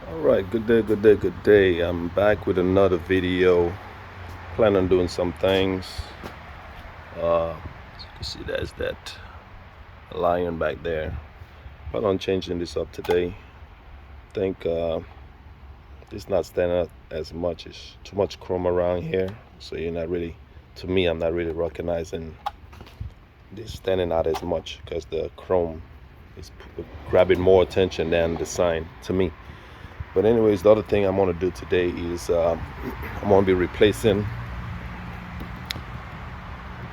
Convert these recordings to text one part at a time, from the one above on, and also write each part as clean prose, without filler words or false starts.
All right, good day, good day, good day. I'm back with another video. Plan on doing some things. As you can see, there's that lion back there. Plan on changing this up today. Think it's not standing out as much. It's too much chrome around here, so you're not really. To me, I'm not really recognizing this standing out as much because the chrome is grabbing more attention than the sign to me. But anyways, the other thing I'm gonna do today is I'm gonna be replacing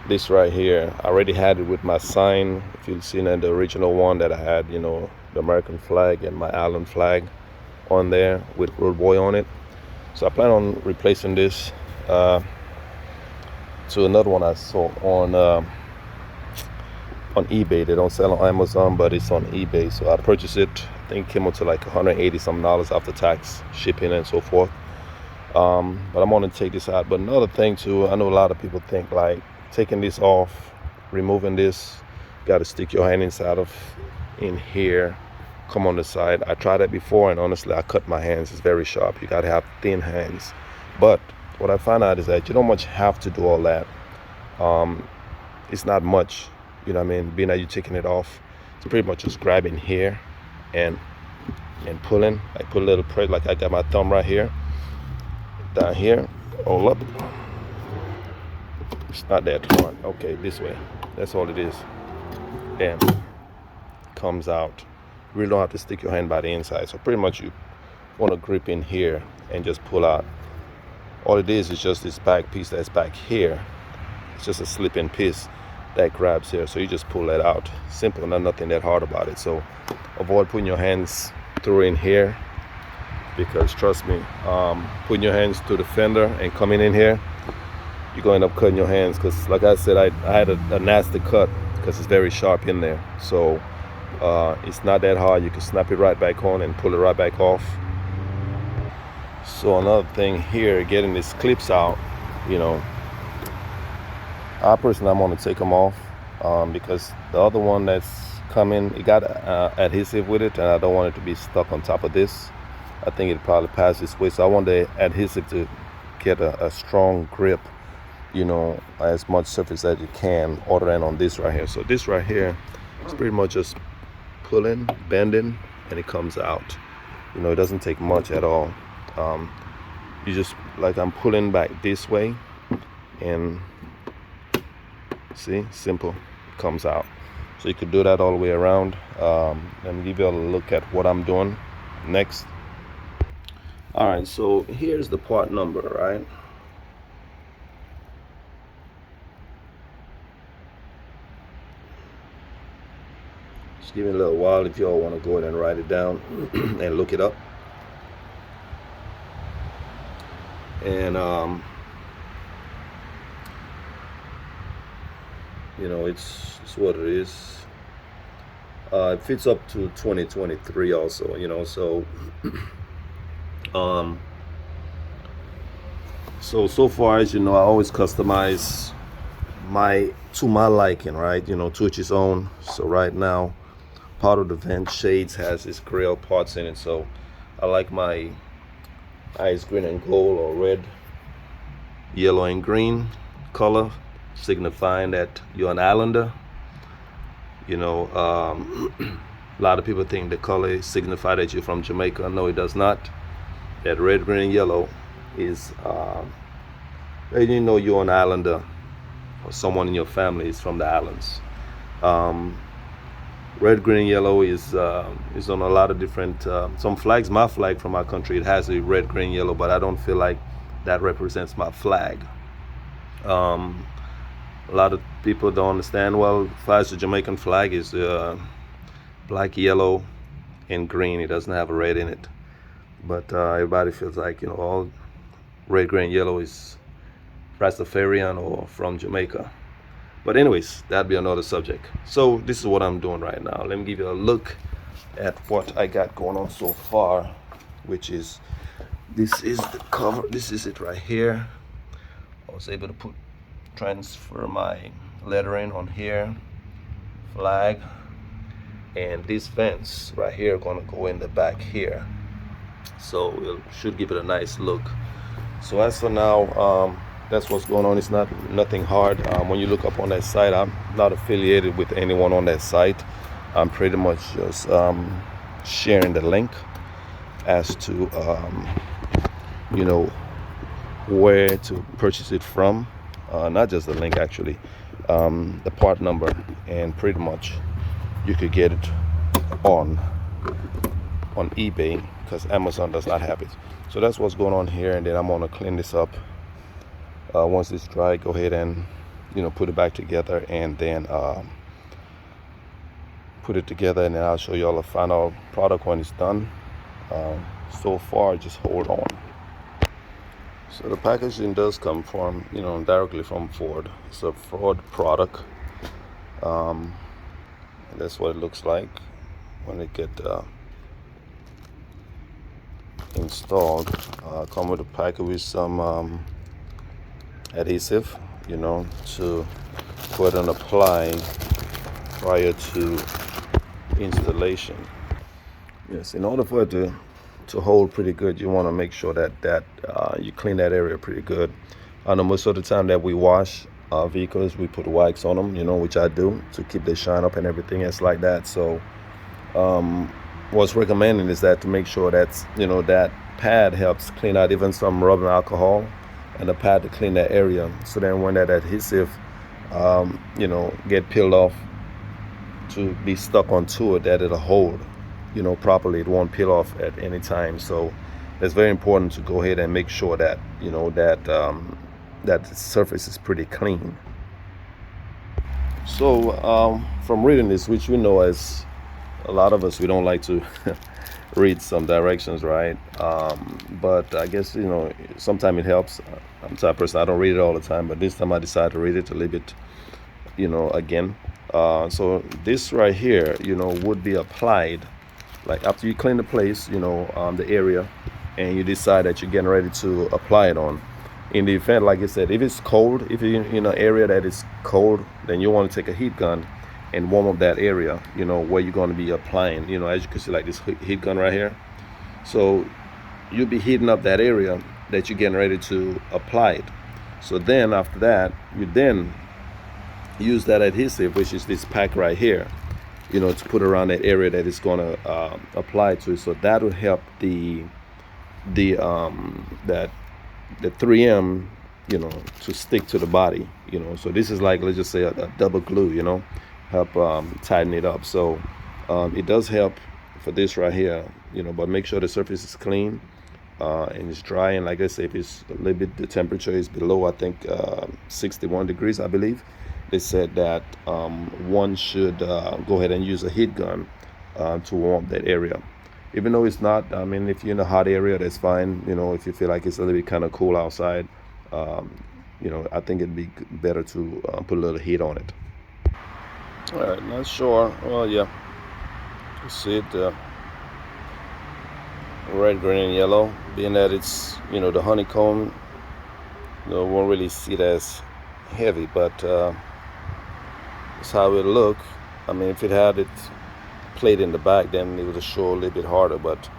this right here. I already had it with my sign. If you've seen it, the original one that I had, the American flag and my island flag on there with Road Boy on it. So I plan on replacing this to another one I saw on eBay. They don't sell on Amazon, but it's on eBay. So I purchased it. I think it came up to like $180 some after tax, shipping, and so forth. But I'm gonna take this out. But another thing too, I know a lot of people think like taking this off, removing this, got to stick your hand inside of in here, come on the side. I tried that before, and honestly, I cut my hands. It's very sharp. You got to have thin hands. But what I found out is that you don't much have to do all that. It's not much, you know what I mean? Being that you're taking it off, it's pretty much just grabbing here and pulling. I put a little press, like I got my thumb right here, down here, all up. It's not that hard. Okay, this way. That's all it is. And comes out. You really don't have to stick your hand by the inside. So pretty much you want to grip in here and just pull out. All it is just this back piece that's back here. It's just a slipping piece that grabs here. So you just pull that out. Simple, nothing that hard about it. So avoid putting your hands through in here, because trust me, putting your hands through the fender and coming in here, you're going to end up cutting your hands, because like I said, I had a nasty cut because it's very sharp in there. So it's not that hard. You can snap it right back on and pull it right back off. So another thing here, getting these clips out, I personally, I'm going to take them off because the other one that's coming, it got adhesive with it, and I don't want it to be stuck on top of this. I think it'll probably pass this way. So I want the adhesive to get a strong grip, as much surface as you can, other than on this right here. So this right here is pretty much just pulling, bending, and it comes out. It doesn't take much at all. You just, like, I'm pulling back this way, and see, simple, it comes out. So you could do that all the way around. Let me give you a look at what I'm doing next. All right, so here's the part number, right? Just give me a little while if y'all want to go ahead and write it down and look it up. And it's what it is. It fits up to 2023 also, so so far, as you know, I always customize to my liking, right? To each his own. So right now, part of the vent shades has this grill parts in it, so I like my ice green and gold, or red, yellow and green color, signifying that you're an islander. A lot of people think the color signifies that you're from Jamaica. No, it does not. That red, green, and yellow is you're an islander, or someone in your family is from the islands. Red, green, yellow is on a lot of different some flags. My flag from my country, it has a red, green, yellow, but I don't feel like that represents my flag. A lot of people don't understand. Well, as far as the Jamaican flag is black, yellow, and green. It doesn't have a red in it, but everybody feels like all red, green, yellow is Rastafarian or from Jamaica. But anyways, that'd be another subject. So this is what I'm doing right now. Let me give you a look at what I got going on so far, which is, this is the cover. This is it right here. I was able to transfer my lettering on here, flag, and this vents right here are gonna go in the back here. so it should give it a nice look. So as for now, that's what's going on. It's nothing hard. When you look up on that site, I'm not affiliated with anyone on that site. I'm pretty much just sharing the link as to you know, where to purchase it from. Not just the link, actually, the part number, and pretty much you could get it on eBay because Amazon does not have it. So that's what's going on here, and then I'm gonna clean this up. Once it's dry, go ahead and, you know, put it back together, and then put it together, and then I'll show you all the final product when it's done. So far, just hold on. So the packaging does come from, you know, directly from Ford. It's a Ford product. That's what it looks like when it get installed. Come with a packet with some adhesive, you know, to go ahead and apply prior to installation. Yes, in order for it to hold pretty good, you want to make sure that you clean that area pretty good. I know most of the time that we wash our vehicles, we put wax on them, you know, which I do to keep the shine up and everything else like that. So what's recommended is that to make sure that, you know, that pad helps clean out even some rubbing alcohol and the pad to clean that area. So then when that adhesive, you know, get peeled off to be stuck onto it, that it'll hold, you know, properly. It won't peel off at any time. So it's very important to go ahead and make sure that, you know, that that the surface is pretty clean. So from reading this, which we know, as a lot of us, we don't like to read some directions, right? But I guess, you know, sometimes it helps. I'm the type of person, I don't read it all the time, but this time I decided to read it a little bit, you know, again. So this right here, you know, would be applied like after you clean the place, you know, the area, and you decide that you're getting ready to apply it on. In the event, like I said, if it's cold, if you're in an area that is cold, then you want to take a heat gun and warm up that area, you know, where you're going to be applying, you know, as you can see, like this heat gun right here. So you'll be heating up that area that you're getting ready to apply it. So then after that, you then use that adhesive, which is this pack right here, you know, to put around that area that it's going to apply to. So that will help the 3M, you know, to stick to the body, you know. So this is like, let's just say a double glue, you know, help tighten it up. So it does help for this right here, you know, but make sure the surface is clean and it's dry. And like I say, if it's a little bit, the temperature is below, I think 61 degrees, I believe. They said that one should go ahead and use a heat gun to warm that area. Even though it's not, I mean, if you're in a hot area, that's fine. You know, if you feel like it's a little bit kind of cool outside, you know, I think it'd be better to put a little heat on it. All right, not sure. Well, yeah, you see it, red, green, and yellow. Being that it's, you know, the honeycomb, you know, won't really see it as heavy, but it's how it look. I mean, if it had it plate in the back, then it would show a little bit harder, but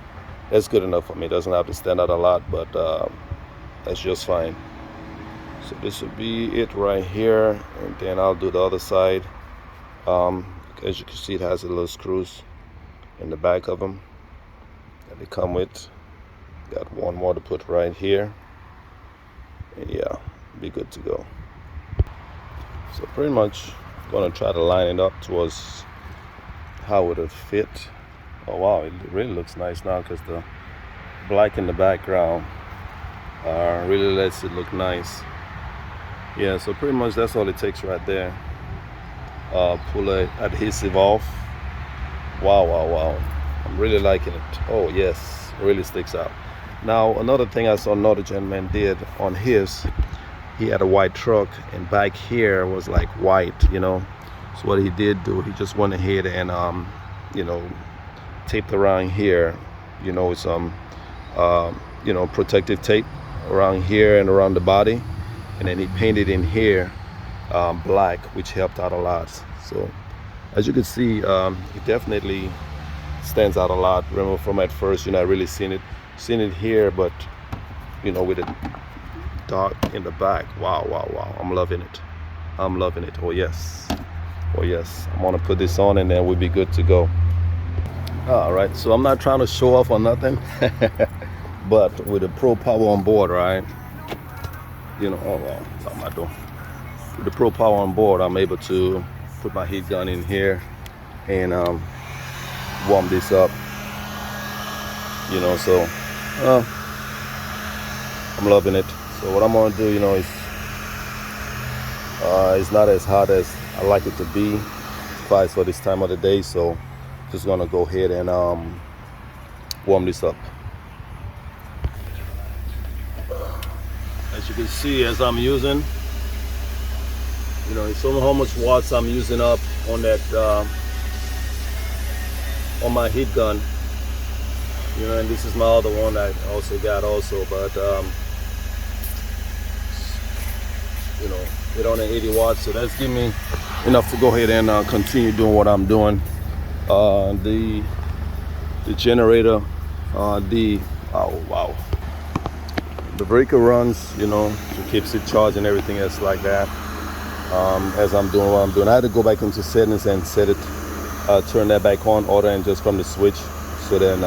that's good enough for me. It doesn't have to stand out a lot, but that's just fine. So this would be it right here, and then I'll do the other side. As you can see, it has a little screws in the back of them that they come with. Got one more to put right here, and yeah, be good to go. So pretty much gonna try to line it up towards how it would fit. Oh wow, it really looks nice now because the black in the background really lets it look nice. Yeah, so pretty much that's all it takes right there. Pull the adhesive off. Wow, I'm really liking it. Oh yes, it really sticks out. Now another thing I saw another gentleman did on his, he had a white truck and back here was like white, you know. So what he did do, he just went ahead and you know, taped around here, you know, with some you know, protective tape around here and around the body, and then he painted in here black, which helped out a lot. So as you can see, it definitely stands out a lot. Remember, from at first you're not really seeing it, seen it here, but you know, with it dark in the back. Wow, wow, wow. I'm loving it. I'm loving it. Oh yes. Oh yes. I'm gonna put this on and then we'll be good to go. All right, so I'm not trying to show off or nothing, but with the Pro Power on board, right? You know, oh well, what am I doing? With the Pro Power on board, I'm able to put my heat gun in here and warm this up. You know, so I'm loving it. So what I'm gonna do, you know, is it's not as hot as I like it to be for this time of the day, so just gonna go ahead and warm this up. As you can see, as I'm using, you know, it's only how much watts I'm using up on that on my heat gun. You know, and this is my other one I also got also, but you know, 880 watts, so that's giving me enough to go ahead and continue doing what I'm doing. The generator, oh wow, the breaker runs, you know, to keeps it charged and everything else like that. As I'm doing what I'm doing, I had to go back into settings and set it, turn that back on, order and just from the switch, so then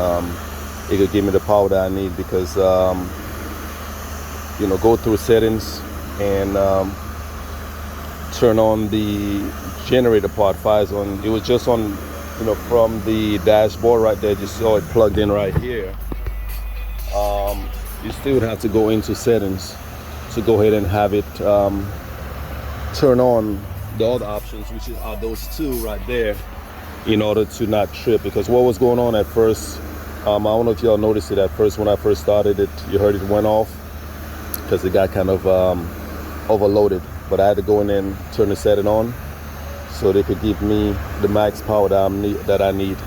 it could give me the power that I need, because you know, go through settings and turn on the generator part. Fires on, it was just on, you know, from the dashboard right there, just saw it plugged in right here. You still would have to go into settings to go ahead and have it turn on the other options, which are those two right there, in order to not trip. Because what was going on at first, I don't know if y'all noticed it at first when I first started it, you heard it went off because it got kind of overloaded. But I had to go in and turn the setting on so they could give me the max power that I need.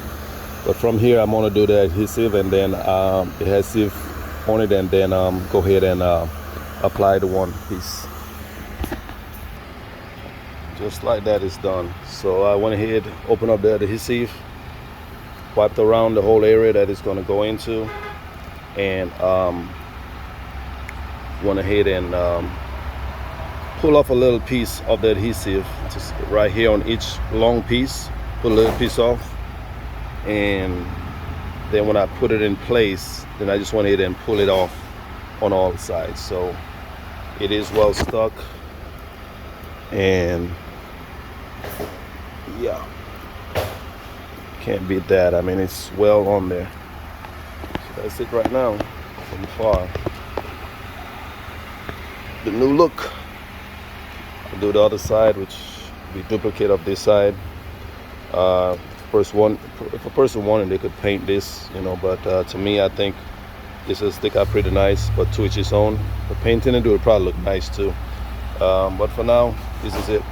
But from here, I'm gonna do the adhesive and then adhesive on it, and then go ahead and apply the one piece. Just like that, it's done. So I went ahead, open up the adhesive, wiped around the whole area that it's gonna go into, and went ahead and pull off a little piece of the adhesive, just right here on each long piece. Put a little piece off, and then when I put it in place, then I just went ahead and pull it off on all sides. So it is well stuck, and yeah, can't beat that. I mean, it's well on there. So that's it right now from far. The new look. I'll do the other side, which will be duplicate of this side. If a person wanted, they could paint this, you know, but to me, I think this will stick out pretty nice, but to each his own. The painting and do it probably look nice too. But for now, this is it.